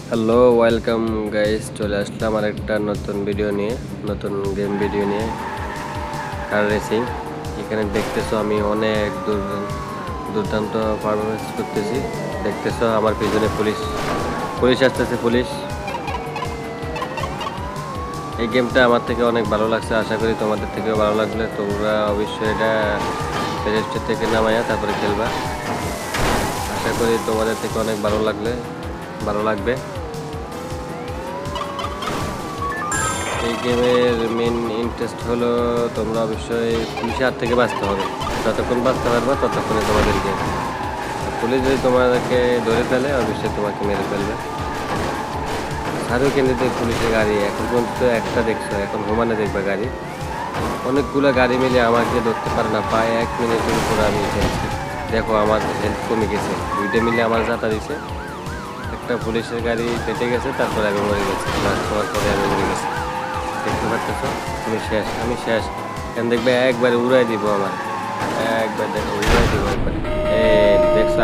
Hello welcome guys, চলে আসলাম আর একটা নতুন ভিডিও নিয়ে, নতুন গেম ভিডিও নিয়ে। Car racing. এখানে দেখতেছো আমি অনেক দুর্দান্ত পারফরমেন্স করতেছি। দেখতেছো আমার পিছনে পুলিশ পুলিশ আসতেছে। পুলিশ, এই গেমটা আমার থেকে অনেক ভালো লাগছে, আশা করি তোমাদের থেকেও ভালো লাগলে তোমরা অবশ্যই এটা প্লে স্টোর থেকে নামাইয়া তারপরে খেলবা। আশা করি তোমাদের থেকে অনেক ভালো লাগবে। এই গেমের মেন ইন্টারেস্ট হলো তোমরা অবশ্যই পুলিশের হাত থেকে বাঁচতে হবে। যতক্ষণ বাঁচতে পারবা ততক্ষণে তোমাদের গেম। পুলিশ যদি তোমাদেরকে ধরে ফেলে অবশ্যই তোমাকে মেরে ফেলবে। সারু কেন্দ্রিক পুলিশের গাড়ি এখন পর্যন্ত একটা দেখছো, এখন হোমানে দেখবা গাড়ি। অনেকগুলো গাড়ি মিলে আমাকে ধরতে পারে না, প্রায় 1 মিনিটের উপর আমি ফেলছি। দেখো আমার হেলথ কমে গেছে, দুইটা মিলে আমার যাতা দিছে। একটা পুলিশের গাড়ি কেটে গেছে, তারপরে আমি মরে গেছি, তোমার পরে আমি মরে গেছি। দেখতে পাচ্ছ আমি শেষ। এখন দেখবে একবারে উড়াই দিব আমার, একবার দেখো উড়াই দিব একবার। এই দেখছো।